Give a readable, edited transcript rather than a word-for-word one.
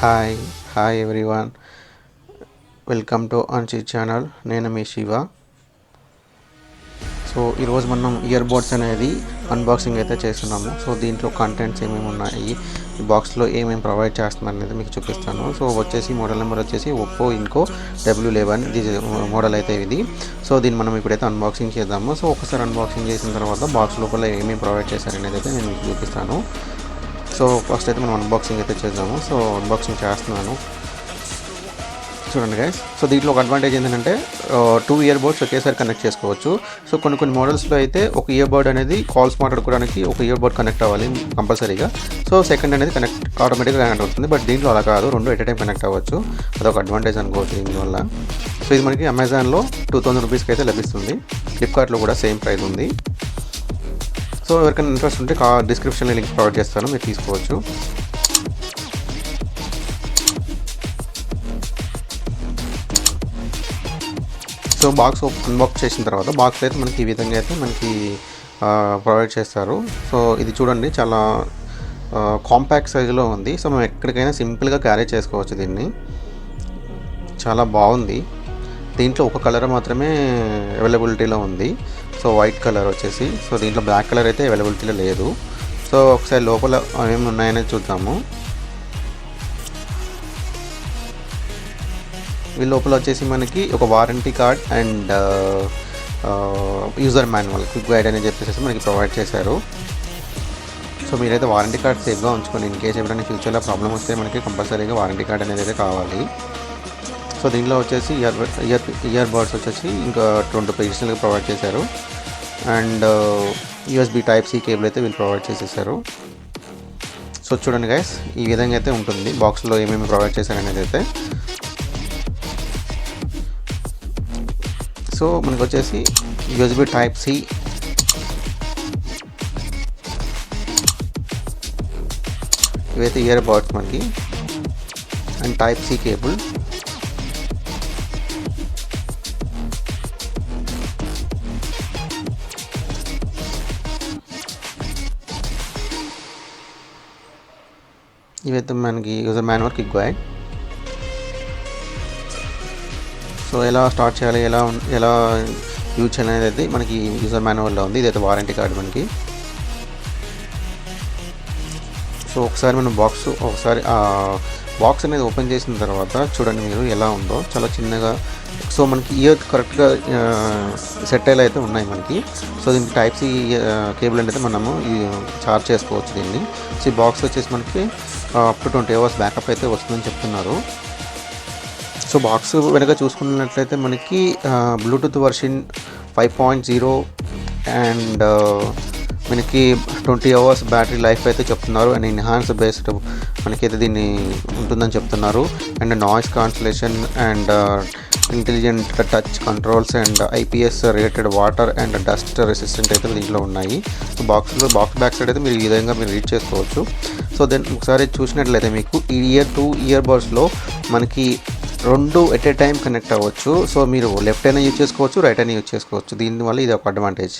Hi hi everyone, welcome to Anshi channel. నేను మీ Shiva. So ఈరోజు మనం ఇయర్ బడ్స్ అనేది అన్బాక్సింగ్ అయితే చేస్తున్నాము. సో దీంట్లో కంటెంట్స్ ఏమేమి ఉన్నాయి, ఈ బాక్స్లో ఏమేమి ప్రొవైడ్ చేస్తున్నారు అనేది మీకు చూపిస్తాను. సో మోడల్ నెంబర్ వచ్చేసి Oppo Enco W11 ఇది మోడల్ అయితే ఇది. సో దీన్ని మనం ఇప్పుడైతే అన్బాక్సింగ్ చేద్దాము. సో ఒకసారి అన్బాక్సింగ్ చేసిన తర్వాత బాక్స్ లోపల ఏమేమి ప్రొవైడ్ చేశారనేది అయితే నేను మీకు చూపిస్తాను. సో ఫస్ట్ అయితే మనం అన్బాక్సింగ్ అయితే చేద్దాము. సో అన్బాక్సింగ్ చేస్తున్నాను, చూడండి గైస్. సో దీంట్లో ఒక అడ్వాంటేజ్ ఏంటంటే 2 ఇయర్ బడ్స్ ఒకేసారి కనెక్ట్ చేసుకోవచ్చు. సో కొన్ని మోడల్స్లో అయితే ఒక ఇయర్ బడ్ అనేది కాల్స్ మాట్లాడుకోవడానికి ఒక ఇయర్ బడ్ కనెక్ట్ అవ్వాలి కంపల్సరీగా. సో సెకండ్ అనేది ఆటోమేటిక్గా కనెక్ట్ అవుతుంది. బట్ దీంట్లో అలా కాదు, రెండు ఎట్ ఏ టైం కనెక్ట్ అవ్వచ్చు. అదొక అడ్వాంటేజ్ అనుకోవచ్చు దీనివల్ల. సో ఇది మనకి అమెజాన్లో 2000 రూపీస్కి అయితే లభిస్తుంది. ఫ్లిప్కార్ట్లో కూడా సేమ్ ప్రైస్ ఉంది. సో ఎవరికైనా ఇంట్రెస్ట్ ఉంటే డిస్క్రిప్షన్లో లింక్ ప్రొవైడ్ చేస్తాను, మీరు తీసుకోవచ్చు. సో బాక్స్ అన్బాక్స్ చేసిన తర్వాత బాక్స్ అయితే మనకి ఈ విధంగా అయితే మనకి ప్రొవైడ్ చేస్తారు. సో ఇది చూడండి, చాలా కాంపాక్ట్ సైజులో ఉంది. సో మనం ఎక్కడికైనా సింపుల్గా క్యారీ చేసుకోవచ్చు దీన్ని. చాలా బాగుంది. దీంట్లో ఒక కలర్ మాత్రమే అవైలబిలిటీలో ఉంది. సో వైట్ కలర్ వచ్చేసి. సో దీంట్లో బ్లాక్ కలర్ అయితే అవైలబిలిటీలో లేదు. సో ఒకసారి లోపల ఏమేమి ఉన్నాయనేది చూద్దాము. ఈ లోపల వచ్చేసి మనకి ఒక warranty card and user manual, quick guide అని చెప్పేసి మనకి ప్రొవైడ్ చేశారు. సో మీరైతే వారంటీ కార్డ్ సేఫ్గా ఉంచుకోండి. ఇన్ కేసు ఎప్పుడైనా ఫ్యూచర్లో ప్రాబ్లమ్ వస్తే మనకి కంపల్సరీగా వారంటీ కార్డ్ అనేది అయితే కావాలి. సో దీనిలో వచ్చేసి ఇయర్ బడ్స్ వచ్చేసి ఇంకా 2 పొజిషన్లుగా ప్రొవైడ్ చేశారు. అండ్ USB Type-C కేబుల్ అయితే వీళ్ళు ప్రొవైడ్ చేసేసారు. సో చూడండి గైస్, ఈ విధంగా అయితే ఉంటుంది బాక్స్లో ఏమేమి ప్రొవైడ్ చేశారనేది అయితే. సో మనకు వచ్చేసి USB Type-C, ఇవైతే ఇయర్ బడ్స్ మనకి, అండ్ Type-C కేబుల్. ఇవైతే మనకి user manual, quick guide. So ఎలా స్టార్ట్ చేయాలి, ఎలా యూజ్ చేయాలి అనేది అయితే మనకి యూజర్ మాన్యువల్లో ఉంది. ఇదైతే వారంటీ కార్డ్ మనకి. సో ఒకసారి మనం బాక్స్ అనేది ఓపెన్ చేసిన తర్వాత చూడండి మీరు ఎలా ఉందో, చాలా చిన్నగా. సో మనకి ఇయర్ కరెక్ట్గా సెట్ అయ్యేలా అయితే ఉన్నాయి మనకి. సో దీనికి Type-C కేబుల్ అయితే మనము చార్జ్ చేసుకోవచ్చు దీన్ని. సో ఈ బాక్స్ వచ్చేసి మనకి అప్ టు 20 hours బ్యాకప్ అయితే వస్తుందని చెప్తున్నారు. సో బాక్స్ వెనక చూసుకున్నట్లయితే మనకి బ్లూటూత్ వర్షన్ 5.0 అండ్ మనకి 20 hours బ్యాటరీ లైఫ్ అయితే చెప్తున్నారు. అండ్ ఎన్హాన్స్ బేస్డ్ మనకైతే దీన్ని ఉంటుందని చెప్తున్నారు. And noise cancellation and intelligent touch controls and IPS rated water and dust resistant అయితే దీంట్లో ఉన్నాయి. సో బాక్స్ బ్యాక్ సైడ్ అయితే మీరు ఈ విధంగా మీరు రీడ్ చేసుకోవచ్చు. సో దెన్ ఒకసారి చూసినట్లయితే మీకు ఈ ఇయర్ బడ్స్లో మనకి 2 ఎట్ ఏ టైం కనెక్ట్ అవ్వచ్చు. సో మీరు లెఫ్ట్ అయినా యూజ్ చేసుకోవచ్చు, రైట్ అయినా యూజ్ చేసుకోవచ్చు. దీనివల్ల ఇది ఒక అడ్వాంటేజ్.